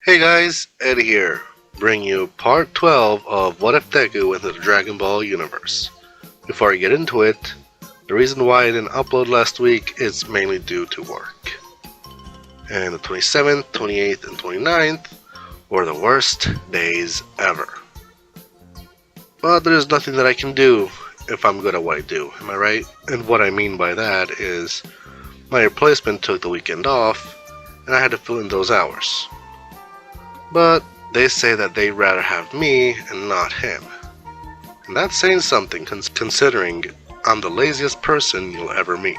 Hey guys, Ed here, bringing you part 12 of What If Deku into the Dragon Ball universe. Before I get into it, the reason why I didn't upload last week is mainly due to work. And the 27th, 28th, and 29th were the worst days ever. But there's nothing that I can do if I'm good at what I do, am I right? And what I mean by that is, my replacement took the weekend off, and I had to fill in those hours. But they say that they'd rather have me and not him. And that's saying something considering I'm the laziest person you'll ever meet.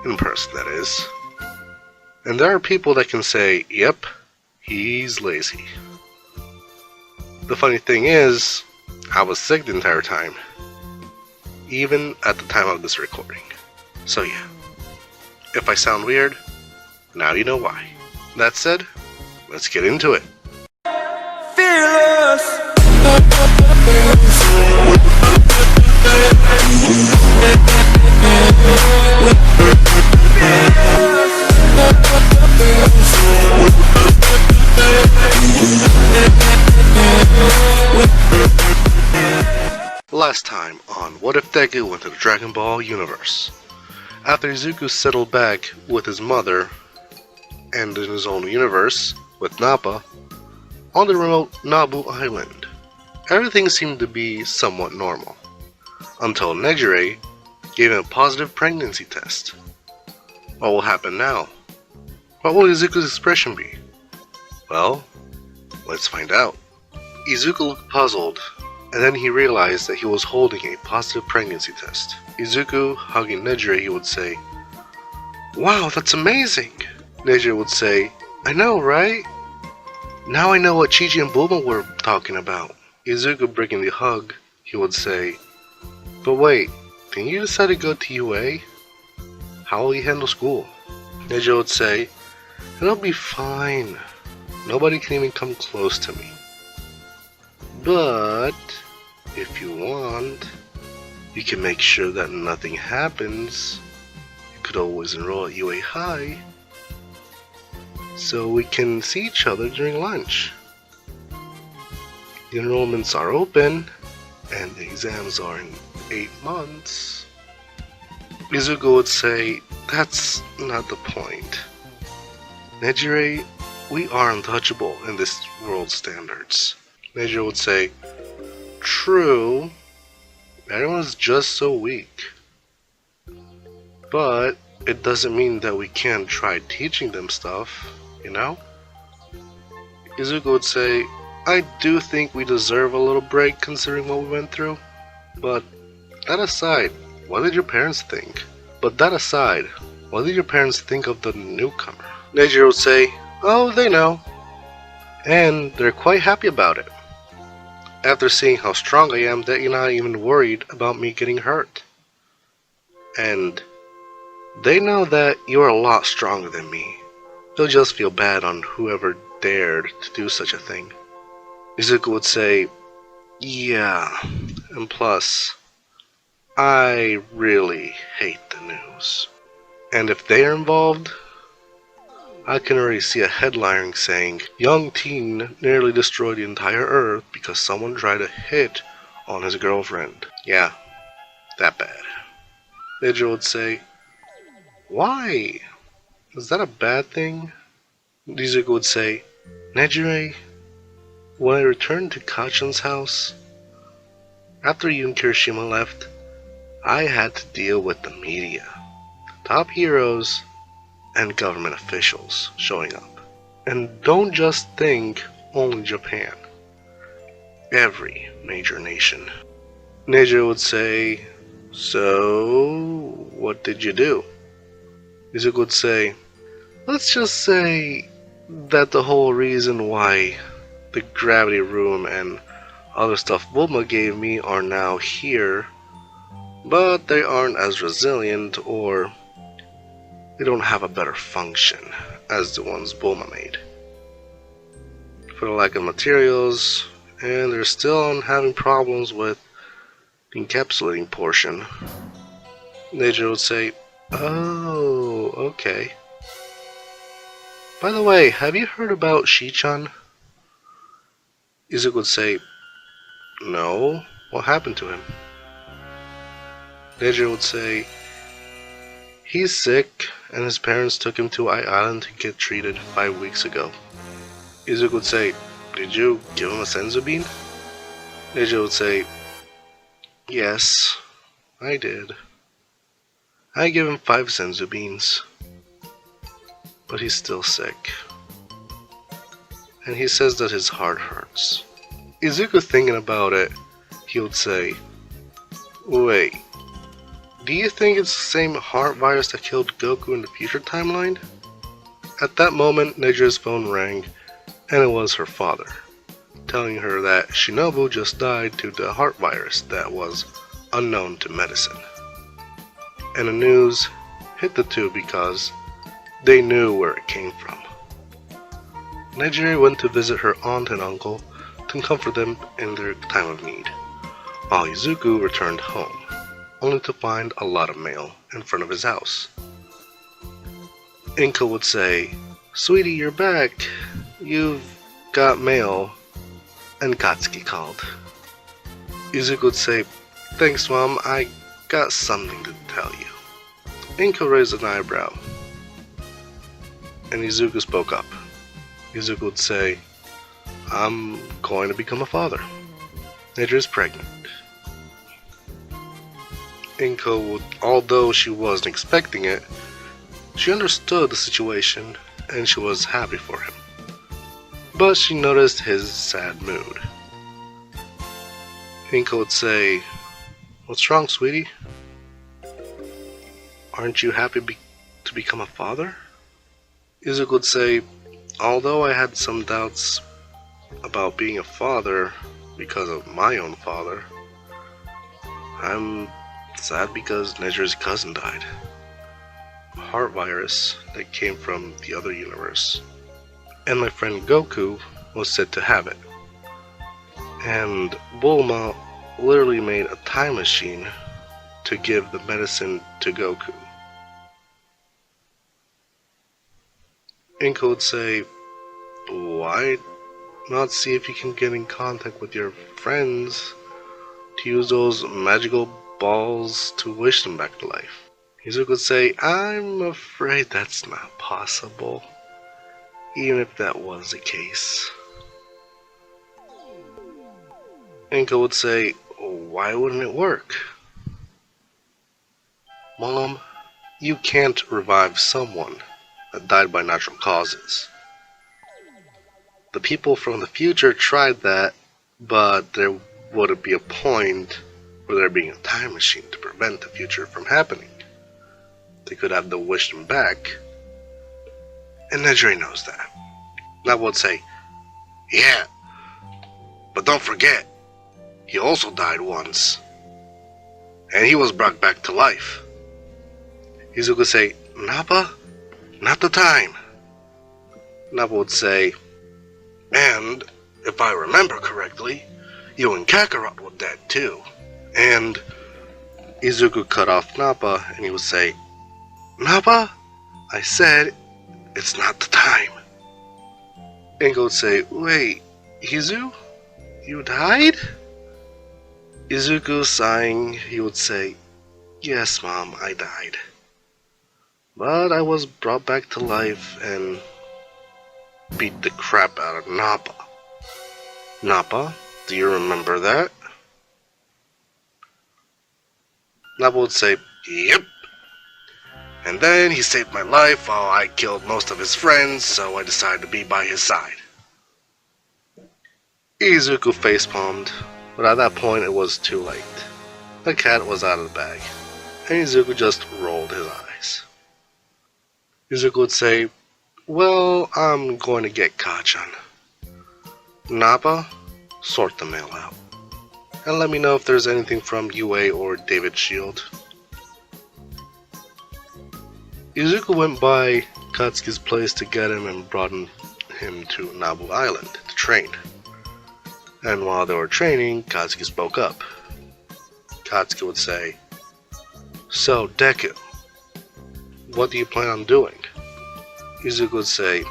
In person, that is. And there are people that can say, yep, he's lazy. The funny thing is, I was sick the entire time. Even at the time of this recording. So yeah, if I sound weird, now you know why. That said, let's get into it. Fearless. Last time on What If Deku went to the Dragon Ball universe. After Izuku settled back with his mother and in his own universe with Nappa on the remote Nabu Island, everything seemed to be somewhat normal until Nejire gave him a positive pregnancy test. What will happen now? What will Izuku's expression be? Well, let's find out. Izuku looked puzzled, and then he realized that he was holding a positive pregnancy test. Izuku, hugging Nejire, he would say, "Wow, that's amazing!" Nejire would say, "I know, right? Now I know what Chi-Chi and Bulma were talking about." Izuku, breaking the hug, he would say, "But wait, didn't you decide to go to UA? How will you handle school?" Nejire would say, "It'll be fine. Nobody can even come close to me. But if you want, you can make sure that nothing happens. You could always enroll at UA High, so we can see each other during lunch. The enrollments are open, and the exams are in 8 months. Izuku would say, "That's not the point. Nejire, we are untouchable in this world's standards." Nejire would say, "True, everyone's just so weak. But it doesn't mean that we can't try teaching them stuff, you know?" Izuku would say, "I do think we deserve a little break considering what we went through. But that aside, what did your parents think? What did your parents think of the newcomer?" Nejire would say, "Oh, they know. And they're quite happy about it. After seeing how strong I am, that you're not even worried about me getting hurt. And they know that you're a lot stronger than me. They'll just feel bad on whoever dared to do such a thing." Izuku would say, "Yeah, and plus, I really hate the news. And if they are involved, I can already see a headline saying, 'Young teen nearly destroyed the entire earth because someone tried to hit on his girlfriend.' Yeah, that bad." Nejire would say, "Why? Is that a bad thing?" Izuku would say, "Nejire, when I returned to Kachan's house, after you and Kirishima left, I had to deal with the media, top heroes, and government officials showing up. And don't just think only Japan. Every major nation." Nejire would say, "So, what did you do?" Izuku would say, "Let's just say that the whole reason why the gravity room and other stuff Bulma gave me are now here, but they aren't as resilient or they don't have a better function as the ones Bulma made. For the lack of materials, and they're still having problems with the encapsulating portion." Nejire would say, "Oh, okay." By the way, have you heard about Shi-chan? Izuku would say, no, what happened to him? Nejire would say, he's sick, and his parents took him to Island to get treated 5 weeks ago. Izuku would say, did you give him a senzu bean? Nejire would say, yes, I did. I gave him 5 senzu beans. But he's still sick. And he says that his heart hurts. Izuku thinking about it, he would say, wait, do you think it's the same heart virus that killed Goku in the future timeline? At that moment, Nejire's phone rang, and it was her father, telling her that Shinobu just died to the heart virus that was unknown to medicine. And the news hit the two because they knew where it came from. Nejire went to visit her aunt and uncle to comfort them in their time of need, while Izuku returned home, only to find a lot of mail in front of his house. Inko would say, sweetie, you're back. You've got mail. And Katsuki called. Izuku would say, thanks mom, I got something to tell you. Inko raised an eyebrow, and Izuku spoke up. Izuku would say, I'm going to become a father. Nejire's pregnant. Inko would, although she wasn't expecting it, she understood the situation and she was happy for him. But she noticed his sad mood. Inko would say, what's wrong, sweetie? Aren't you happy to become a father? Izuku would say, although I had some doubts about being a father because of my own father, I'm sad because Nejire's cousin died. A heart virus that came from the other universe. And my friend Goku was said to have it. And Bulma literally made a time machine to give the medicine to Goku. Inko would say, why not see if you can get in contact with your friends to use those magical balls to wish them back to life? Izuku would say, I'm afraid that's not possible, even if that was the case. Inko would say, why wouldn't it work? Mom, you can't revive someone that died by natural causes. The people from the future tried that, but there wouldn't be a point for there being a time machine to prevent the future from happening. They could have to wish them back, and Nejire knows that. That would say, yeah, but don't forget, he also died once, and he was brought back to life. Izuku would say, Nappa, not the time. Nappa would say, and if I remember correctly, you and Kakarot were dead too. And Izuku cut off Nappa, and he would say, Nappa, I said, it's not the time. Inko would say, wait, Izu, you died? Izuku sighing, he would say, yes mom, I died. But I was brought back to life and beat the crap out of Nappa. Nappa, do you remember that? Nappa would say, yep. And then he saved my life while I killed most of his friends, so I decided to be by his side. Izuku facepalmed, but at that point it was too late. The cat was out of the bag, and Izuku just rolled his eyes. Izuku would say, well, I'm going to get Kachan. Nappa, sort the mail out, and let me know if there's anything from UA or David Shield. Izuku went by Katsuki's place to get him and brought him to Nabu Island to train. And while they were training, Katsuki spoke up. Katsuki would say, so Deku, what do you plan on doing? Izuku would say,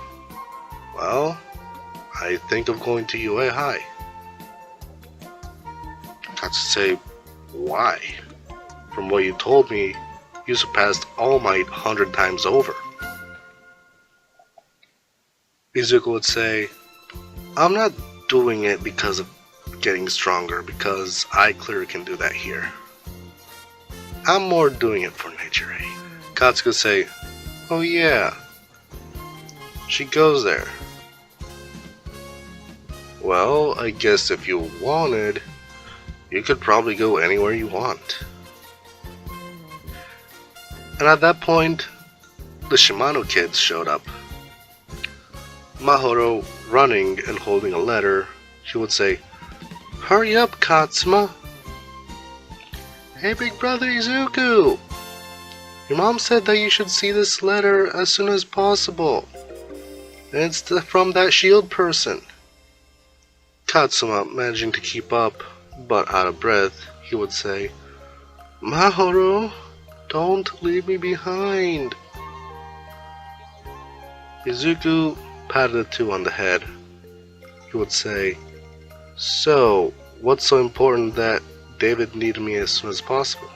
Well, I think of going to UA High. Katsuki say, why? From what you told me, you surpassed All Might 100 times over. Izuku would say, I'm not doing it because of getting stronger, because I clearly can do that here. I'm more doing it for Nejire. Katsuki would say, oh yeah, she goes there. Well, I guess if you wanted, you could probably go anywhere you want. And at that point, the Shimano kids showed up. Mahoro running and holding a letter, she would say, hurry up, Katsuma! Hey big brother Izuku! Your mom said that you should see this letter as soon as possible. And it's from that shield person. Katsuma, managing to keep up, but out of breath, he would say, Mahoro, don't leave me behind. Izuku patted the two on the head. He would say, so, what's so important that David needed me as soon as possible?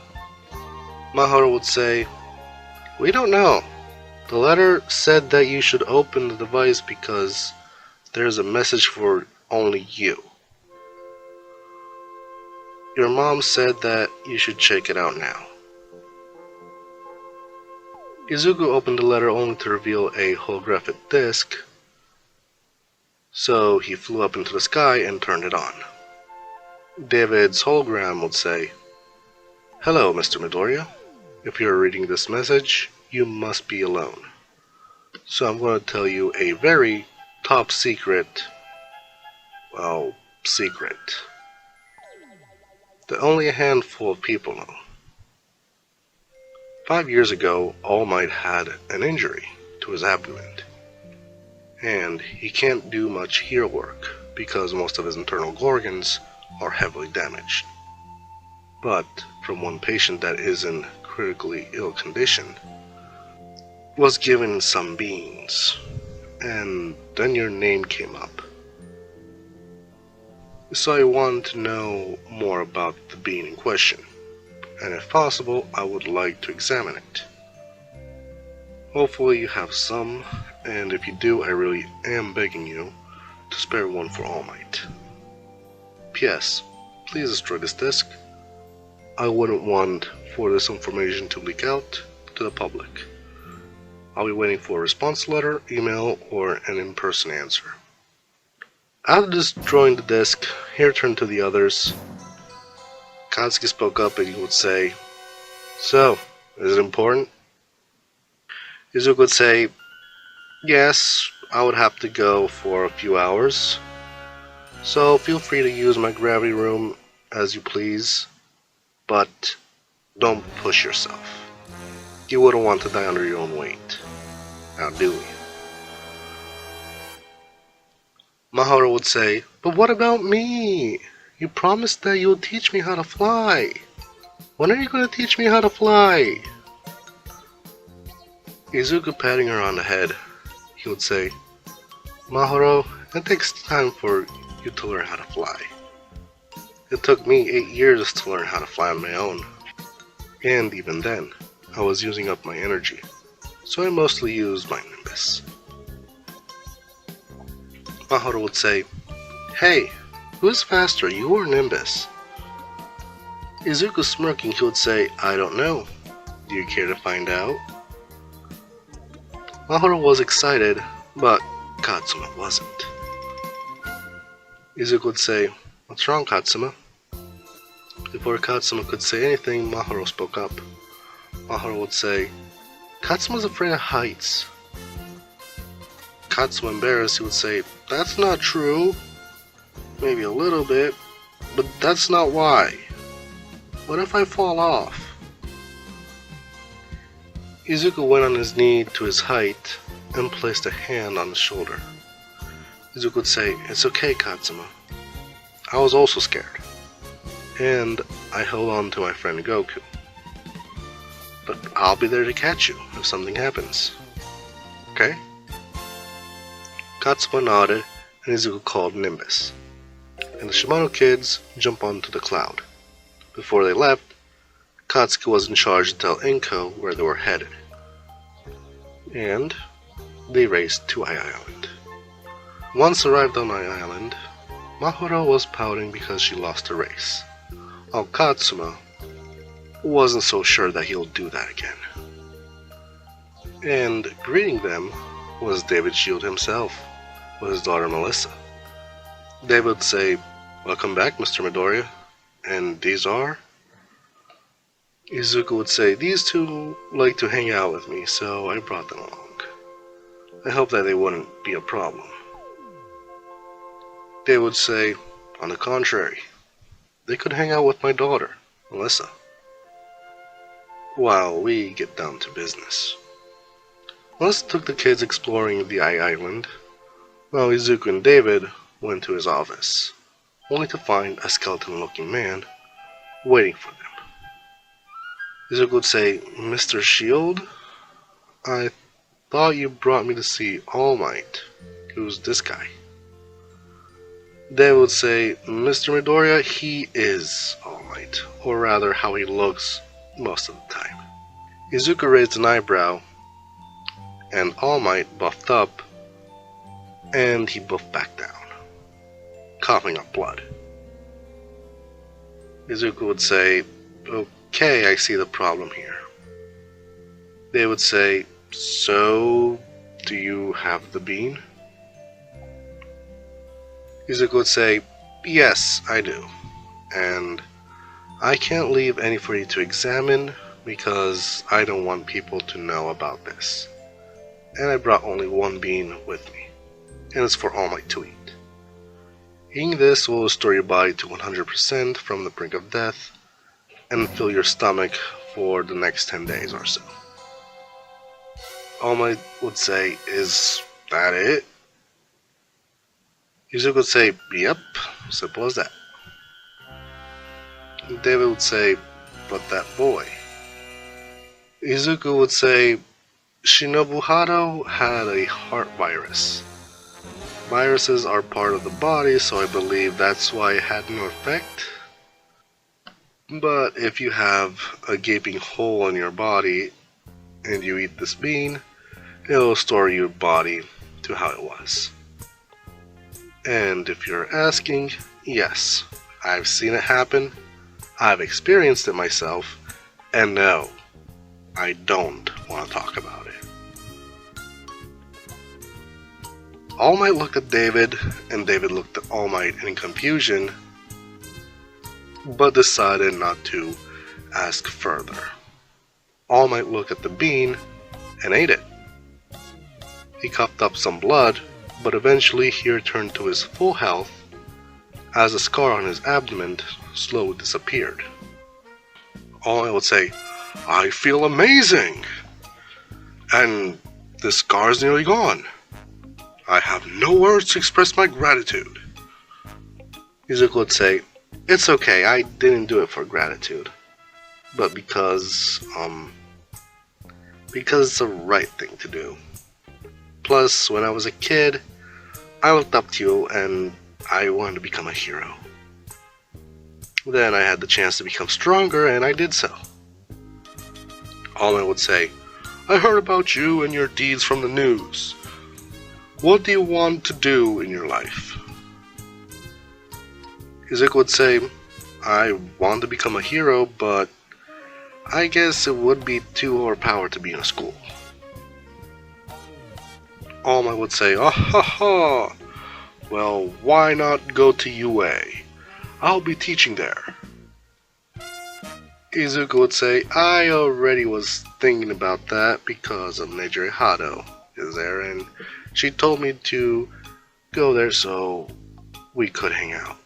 Mahoro would say, we don't know. The letter said that you should open the device because there's a message for only you. Your mom said that you should check it out now. Izuku opened the letter only to reveal a holographic disc, so he flew up into the sky and turned it on. David's hologram would say, hello, Mr. Midoriya. If you're reading this message, you must be alone. So I'm going to tell you a very top secret, secret that only a handful of people know. 5 years ago, All Might had an injury to his abdomen, and he can't do much heel work because most of his internal organs are heavily damaged. But from one patient that is in critically ill condition, was given some beans, and then your name came up. So I wanted to know more about the bean in question, and if possible, I would like to examine it. Hopefully you have some, and if you do, I really am begging you to spare one for All Might. P.S. Please destroy this disc. I wouldn't want for this information to leak out to the public. I'll be waiting for a response letter, email, or an in-person answer. After destroying the disc, he turned to the others. Katsuki spoke up and he would say, so, is it important? Izuku would say, yes, I would have to go for a few hours. So feel free to use my gravity room as you please, but don't push yourself. You wouldn't want to die under your own weight. Now do you? Mahoro would say, but what about me? You promised that you would teach me how to fly. When are you going to teach me how to fly? Izuku patting her on the head, he would say, Mahoro, it takes time for you to learn how to fly. It took me 8 years to learn how to fly on my own. And even then, I was using up my energy, so I mostly used my Nimbus. Mahoro would say, hey, who's faster, you or Nimbus? Izuku smirking, he would say, I don't know. Do you care to find out? Mahoro was excited, but Katsuma wasn't. Izuku would say, what's wrong, Katsuma? Before Katsuma could say anything, Mahoro spoke up. Mahoro would say, Katsuma's afraid of heights. Katsuma, embarrassed, he would say, that's not true. Maybe a little bit, but that's not why. What if I fall off? Izuku went on his knee to his height and placed a hand on his shoulder. Izuku would say, it's okay, Katsuma. I was also scared. And I held on to my friend Goku. But I'll be there to catch you if something happens. Okay? Katsuma nodded, and Izuku called Nimbus. And the Shimano kids jumped onto the cloud. Before they left, Katsuki was in charge to tell Inko where they were headed. And they raced to Ai Island. Once arrived on Ai Island, Mahoro was pouting because she lost the race, while Katsuma wasn't so sure that he'll do that again. And greeting them was David Shield himself, with his daughter Melissa. David would say, "Welcome back, Mr. Midoriya, and these are?" Izuku would say, "These two like to hang out with me, so I brought them along. I hope that they wouldn't be a problem." They would say, "On the contrary, they could hang out with my daughter, Melissa, while we get down to business." Melissa took the kids exploring the Ai Island, while Izuku and David went to his office, only to find a skeleton-looking man waiting for them. Izuku would say, "Mr. Shield, I thought you brought me to see All Might. Who's this guy?" They would say, "Mr. Midoriya, he is All Might, or rather how he looks most of the time." Izuku raised an eyebrow, and All Might buffed up, and he buffed back down, coughing up blood. Izuku would say, "Okay, I see the problem here." They would say, "So, do you have the bean?" Izuku would say, "Yes, I do, and I can't leave any for you to examine because I don't want people to know about this. And I brought only one bean with me, and it's for All Might to eat. Eating this will restore your body to 100% from the brink of death and fill your stomach for the next 10 days or so." All Might would say, "Is that it?" Izuku would say, "Yep, simple as that." David would say, "But that boy." Izuku would say, "Shinobu Hado had a heart virus. Viruses are part of the body, so I believe that's why it had no effect. But if you have a gaping hole in your body and you eat this bean, it'll restore your body to how it was. And if you're asking, yes, I've seen it happen, I've experienced it myself, and no, I don't want to talk about it." All Might looked at David, and David looked at All Might in confusion, but decided not to ask further. All Might looked at the bean and ate it. He coughed up some blood, but eventually he returned to his full health as the scar on his abdomen slowly disappeared. All Might would say, "I feel amazing! And the scar's nearly gone. I have no words to express my gratitude." Izuku would say, "It's okay, I didn't do it for gratitude, but because it's the right thing to do. Plus, when I was a kid, I looked up to you and I wanted to become a hero. Then I had the chance to become stronger and I did so." All Might would say, "I heard about you and your deeds from the news. What do you want to do in your life?" Izuku would say, "I want to become a hero, but I guess it would be too overpowered to be in a school." All Might would say, "Ah ha ha! Well, why not go to UA? I'll be teaching there." Izuku would say, "I already was thinking about that because of Nejire Hado is there, and she told me to go there so we could hang out."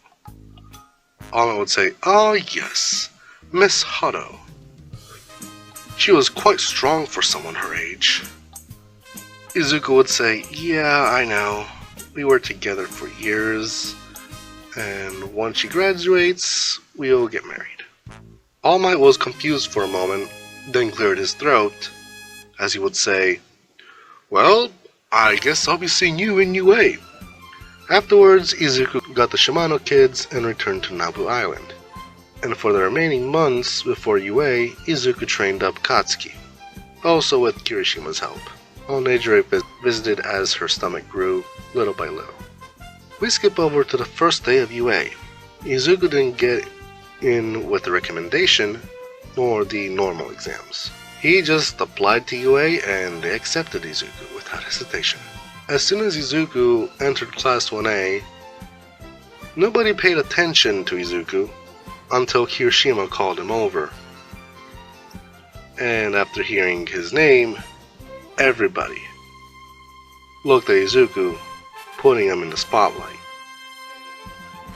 All Might would say, "Ah yes, Miss Hado. She was quite strong for someone her age." Izuku would say, "Yeah, I know. We were together for years, and once she graduates, we'll get married." All Might was confused for a moment, then cleared his throat, as he would say, "Well, I guess I'll be seeing you in UA. Afterwards, Izuku got the Shimano kids and returned to Nabu Island. And for the remaining months before UA, Izuku trained up Katsuki, also with Kirishima's help, while Nejire visited as her stomach grew little by little. We skip over to the first day of UA. Izuku didn't get in with the recommendation, nor the normal exams. He just applied to UA and they accepted Izuku without hesitation. As soon as Izuku entered Class 1A, nobody paid attention to Izuku until Kirishima called him over. And after hearing his name, everybody looked at Izuku, putting him in the spotlight.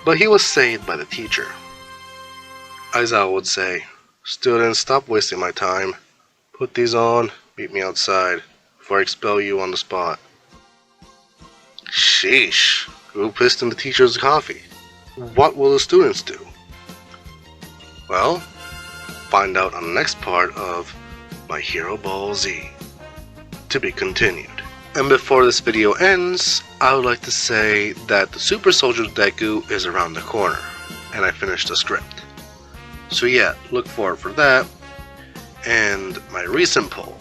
But he was saved by the teacher. Aizawa would say, "Students, stop wasting my time. Put these on, meet me outside, before I expel you on the spot." Sheesh, who pissed in the teacher's coffee? What will the students do? Well, find out on the next part of My Hero Ball Z. To be continued. And before this video ends, I would like to say that the Super Soldier Deku is around the corner, and I finished the script. So yeah, look forward for that. And my recent poll,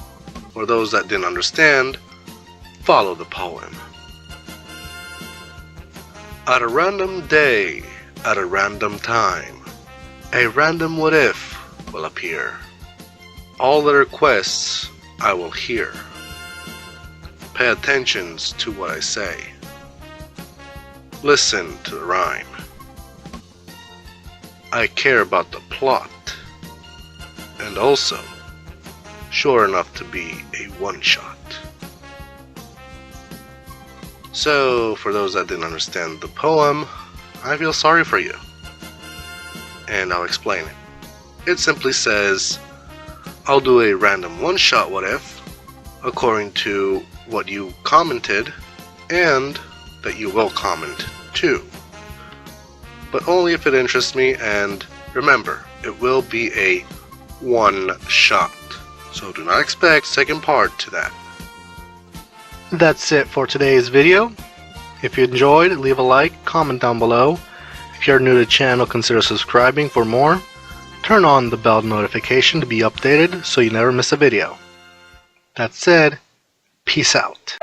for those that didn't understand, follow the poem. At a random day, at a random time, a random what if will appear. All the requests I will hear. Pay attention to what I say. Listen to the rhyme. I care about the plot. And also, sure enough to be a one-shot. So, for those that didn't understand the poem, I feel sorry for you. And I'll explain it. It simply says, I'll do a random one-shot what if, according to what you commented, and that you will comment too. But only if it interests me, and remember, it will be a one-shot. So do not expect second part to that. That's it for today's video. If you enjoyed, leave a like, comment down below. If you're new to the channel, consider subscribing for more. Turn on the bell notification to be updated so you never miss a video. That said, peace out.